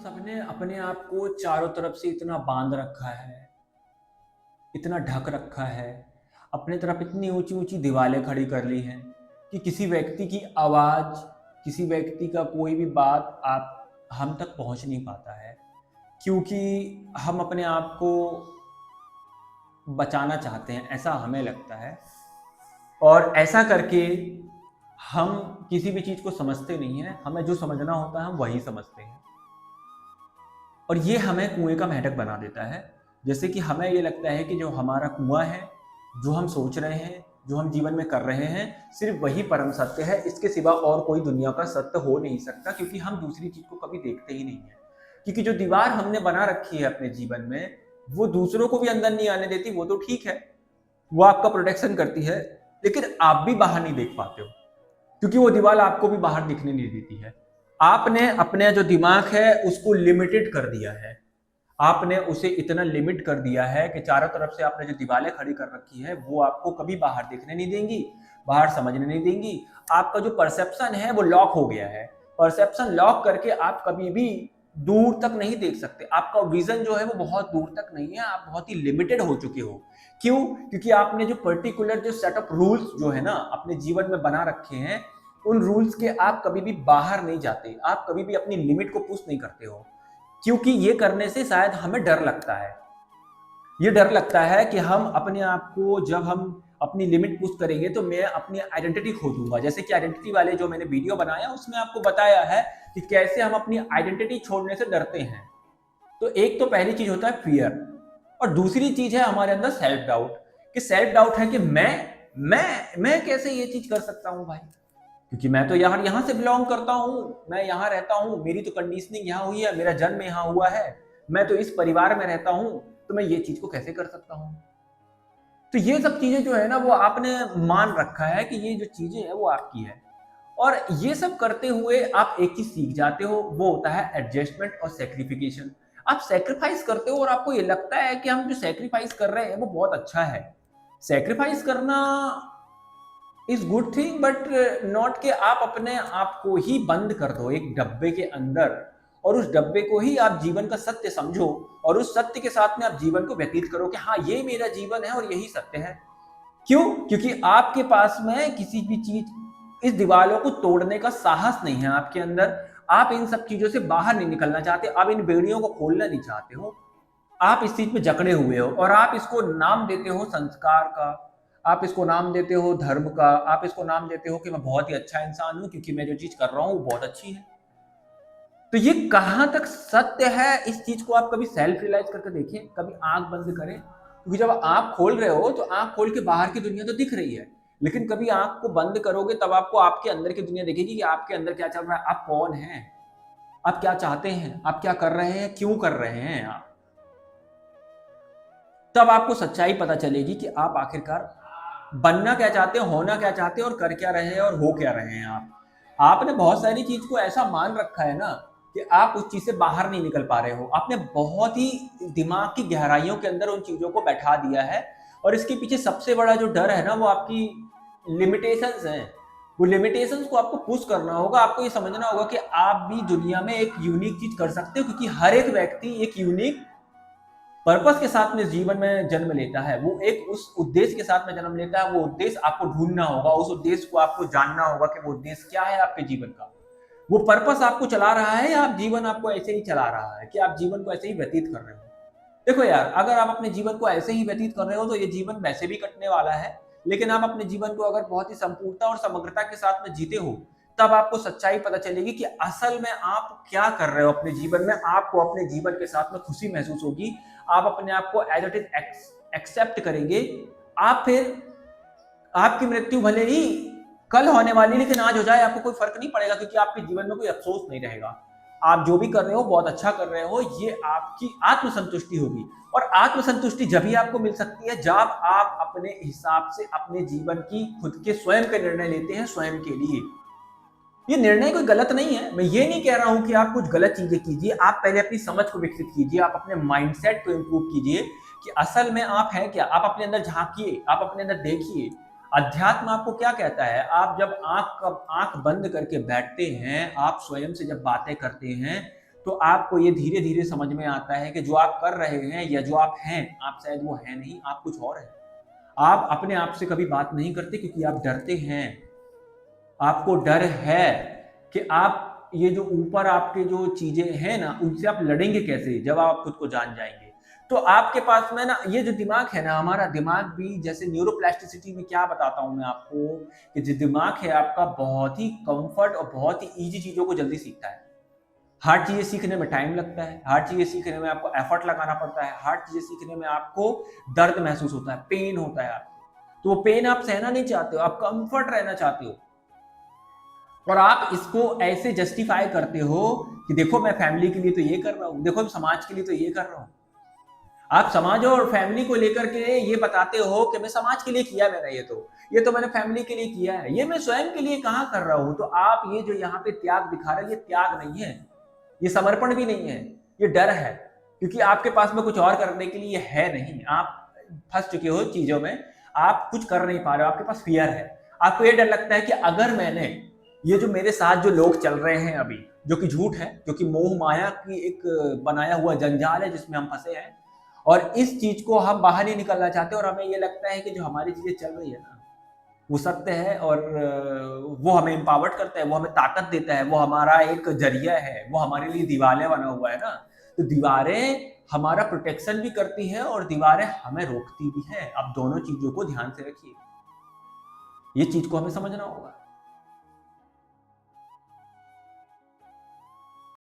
सबने अपने आप को चारों तरफ से इतना बांध रखा है, इतना ढक रखा है, अपने तरफ इतनी ऊंची ऊंची दीवारें खड़ी कर ली हैं कि किसी व्यक्ति की आवाज़, किसी व्यक्ति का कोई भी बात आप हम तक पहुंच नहीं पाता है, क्योंकि हम अपने आप को बचाना चाहते हैं, ऐसा हमें लगता है। और ऐसा करके हम किसी भी चीज़ को समझते नहीं हैं, हमें जो समझना होता है हम वही समझते हैं। और ये हमें कुएं का मेंढक बना देता है। जैसे कि हमें ये लगता है कि जो हमारा कुआं है, जो हम सोच रहे हैं, जो हम जीवन में कर रहे हैं, सिर्फ वही परम सत्य है, इसके सिवा और कोई दुनिया का सत्य हो नहीं सकता, क्योंकि हम दूसरी चीज को कभी देखते ही नहीं है। क्योंकि जो दीवार हमने बना रखी है अपने जीवन में, वो दूसरों को भी अंदर नहीं आने देती। वो तो ठीक है, वो आपका प्रोटेक्शन करती है, लेकिन आप भी बाहर नहीं देख पाते हो, क्योंकि वो दीवार आपको भी बाहर दिखने नहीं देती है। आपने अपने जो दिमाग है उसको लिमिटेड कर दिया है, आपने उसे इतना लिमिट कर दिया है कि चारों तरफ से आपने जो दीवारें खड़ी कर रखी है वो आपको कभी बाहर देखने नहीं देंगी, बाहर समझने नहीं देंगी। आपका जो परसेप्शन है वो लॉक हो गया है। परसेप्शन लॉक करके आप कभी भी दूर तक नहीं देख सकते। आपका विजन जो है वो बहुत दूर तक नहीं है, आप बहुत ही लिमिटेड हो चुके हो। क्यों? क्योंकि आपने जो पर्टिकुलर जो सेटअप रूल्स जो है ना अपने जीवन में बना रखे हैं, उन रूल्स के आप कभी भी बाहर नहीं जाते, आप कभी भी अपनी लिमिट को पुश नहीं करते हो। क्योंकि ये करने से शायद हमें डर लगता है, ये डर लगता है कि हम अपने आप को, जब हम अपनी लिमिट पुश करेंगे तो मैं अपनी आइडेंटिटी खो दूंगा। जैसे कि आइडेंटिटी वाले जो मैंने वीडियो बनाया उसमें आपको बताया है कि कैसे हम अपनी आइडेंटिटी छोड़ने से डरते हैं। तो एक तो पहली चीज होता है फियर, और दूसरी चीज है हमारे अंदर सेल्फ डाउट। कि सेल्फ डाउट है कि मैं कैसे ये चीज कर सकता हूं भाई, क्योंकि मैं तो यहाँ से बिलोंग करता हूँ, मैं यहाँ रहता हूँ, मेरी तो कंडीशनिंग यहाँ हुई है, मेरा जन्म यहाँ हुआ है, मैं तो इस परिवार में रहता हूँ, तो मैं ये चीज को कैसे कर सकता हूँ। तो ये सब चीजें जो है ना वो आपने मान रखा है कि ये जो चीजें है वो आपकी है। और ये सब करते हुए आप एक चीज सीख जाते हो, वो होता है एडजस्टमेंट और सेक्रिफिकेशन। आप सेक्रीफाइस करते हो और आपको ये लगता है कि हम जो सेक्रीफाइस कर रहे हैं वो बहुत अच्छा है। सेक्रीफाइस करना is good thing, but not कि आप अपने आप को ही बंद कर दो एक डब्बे के अंदर और उस डब्बे को ही आप जीवन का सत्य समझो और उस सत्य के साथ में आप जीवन को व्यतीत करो कि हाँ ये मेरा जीवन है और यही सत्य है। क्यों? क्योंकि आपके पास में किसी भी चीज, इस दीवारों को तोड़ने का साहस नहीं है आपके अंदर। आप इन सब चीजों से बाहर नहीं निकलना चाहते, आप इन बेड़ियों को खोलना नहीं चाहते हो। आप इस चीज में जकड़े हुए हो और आप इसको नाम देते हो संस्कार का, आप इसको नाम देते हो धर्म का, आप इसको नाम देते हो कि मैं बहुत ही अच्छा इंसान हूं क्योंकि मैं जो चीज कर रहा हूं वो बहुत अच्छी है। तो ये कहां तक सत्य है, इस चीज को आप कभी सेल्फ रियलाइज करके देखें, कभी आंख बंद करें। क्योंकि जब आंख खोल रहे हो तो आंख खोल के बाहर की दुनिया तो दिख रही है, लेकिन कभी आंख को बंद करोगे तब आपको आपके अंदर की दुनिया दिखेगी कि आपके अंदर क्या चल रहा है, आप कौन हैं, आप क्या चाहते हैं, आप क्या कर रहे हैं, क्यों कर रहे हैं आप। तब आपको सच्चाई पता चलेगी कि आप आखिरकार बनना क्या चाहते हैं, होना क्या चाहते हैं और कर क्या रहे हैं और हो क्या रहे हैं आप। आपने बहुत सारी चीज को ऐसा मान रखा है ना कि आप उस चीज से बाहर नहीं निकल पा रहे हो। आपने बहुत ही दिमाग की गहराइयों के अंदर उन चीजों को बैठा दिया है और इसके पीछे सबसे बड़ा जो डर है ना वो आपकी लिमिटेशंस हैं। वो लिमिटेशंस को आपको पुश करना होगा। आपको ये समझना होगा कि आप भी दुनिया में एक यूनिक चीज कर सकते हो, क्योंकि हर एक व्यक्ति एक यूनिक पर्पस के साथ में जीवन में जन्म लेता है। वो एक उस उद्देश्य के साथ में जन्म लेता है। वो उद्देश्य आपको ढूंढना होगा, उस उद्देश्य को आपको जानना होगा कि वो उद्देश्य क्या है आपके जीवन का। वो पर्पस आपको चला रहा है या आप जीवन आपको ऐसे ही चला रहा है कि आप जीवन को ऐसे ही व्यतीत कर रहे हो। देखो यार, अगर आप अपने जीवन को ऐसे ही व्यतीत कर रहे हो तो ये जीवन वैसे भी कटने वाला है, लेकिन आप अपने जीवन को अगर बहुत ही संपूर्णता और समग्रता के साथ में जीते हो तब आपको सच्चाई पता चलेगी कि असल में आप क्या कर रहे हो अपने जीवन में। आपको अपने जीवन के साथ में खुशी महसूस होगी, आप अपने आप को एज इट इज एक्सेप्ट करेंगे। आप फिर, आपकी मृत्यु भले ही कल होने वाली लेकिन आज हो जाए आपको कोई फर्क नहीं पड़ेगा, क्योंकि आपके जीवन में कोई अफसोस नहीं रहेगा। आप जो भी कर रहे हो बहुत अच्छा कर रहे हो, ये आपकी आत्मसंतुष्टि होगी। और आत्मसंतुष्टि जब ही आपको मिल सकती है जब आप अपने हिसाब से अपने जीवन की खुद के स्वयं के निर्णय लेते हैं स्वयं के लिए। ये निर्णय कोई गलत नहीं है, मैं ये नहीं कह रहा हूं कि आप कुछ गलत चीजें कीजिए। आप पहले अपनी समझ को विकसित कीजिए, आप अपने माइंडसेट को इंप्रूव कीजिए कि असल में आप हैं क्या। आप अपने अंदर झांकिए, आप अपने अंदर देखिए अध्यात्म आपको क्या कहता है। आप जब आंख बंद करके बैठते हैं, आप स्वयं से जब बातें करते हैं तो आपको ये धीरे धीरे समझ में आता है कि जो आप कर रहे हैं या जो आप हैं, आप शायद वो है नहीं, आप कुछ और हैं। आप अपने आप से कभी बात नहीं करते क्योंकि आप डरते हैं। आपको डर है कि आप ये जो ऊपर आपके जो चीजें हैं ना, उनसे आप लड़ेंगे कैसे जब आप खुद को जान जाएंगे। तो आपके पास में ना ये जो दिमाग है ना, हमारा दिमाग भी जैसे न्यूरोप्लास्टिसिटी में क्या बताता हूं मैं आपको, कि जो दिमाग है आपका बहुत ही कंफर्ट और बहुत ही इजी चीजों को जल्दी सीखता है। हार्ड चीजें सीखने में टाइम लगता है, हार्ड चीजें सीखने में आपको एफर्ट लगाना पड़ता है, हार्ड चीजें सीखने में आपको दर्द महसूस होता है, पेन होता है आपको। तो वो पेन आप सहना नहीं चाहते हो, आप कंफर्ट रहना चाहते हो, और आप इसको ऐसे जस्टिफाई करते हो कि देखो मैं फैमिली के लिए तो ये कर रहा हूं, देखो मैं समाज के लिए तो ये कर रहा हूं। आप समाज और फैमिली को लेकर के ये बताते हो कि मैं समाज के लिए किया मैंने, ये तो मैंने फैमिली के लिए किया है, ये मैं स्वयं के लिए कहां कर रहा हूं। तो आप ये जो यहाँ पे त्याग दिखा रहे हैं, ये त्याग नहीं है, ये समर्पण भी नहीं है, ये डर है, क्योंकि आपके पास में कुछ और करने के लिए है नहीं। आप फंस चुके हो चीजों में, आप कुछ कर नहीं पा रहे हो, आपके पास फियर है। आपको ये डर लगता है कि अगर मैंने ये जो मेरे साथ जो लोग चल रहे हैं अभी, जो कि झूठ है, जो कि मोह माया की एक बनाया हुआ जंजाल है जिसमें हम फंसे हैं, और इस चीज को हम बाहर नहीं निकलना चाहते, और हमें ये लगता है कि जो हमारी चीजें चल रही है ना वो सत्य है, और वो हमें एम्पावर्ड करता है, वो हमें ताकत देता है, वो हमारा एक जरिया है, वो हमारे लिए दीवारें बना हुआ है ना। तो दीवारें हमारा प्रोटेक्शन भी करती है और दीवारें हमें रोकती भी है। अब दोनों चीजों को ध्यान से रखिए, ये चीज को हमें समझना होगा।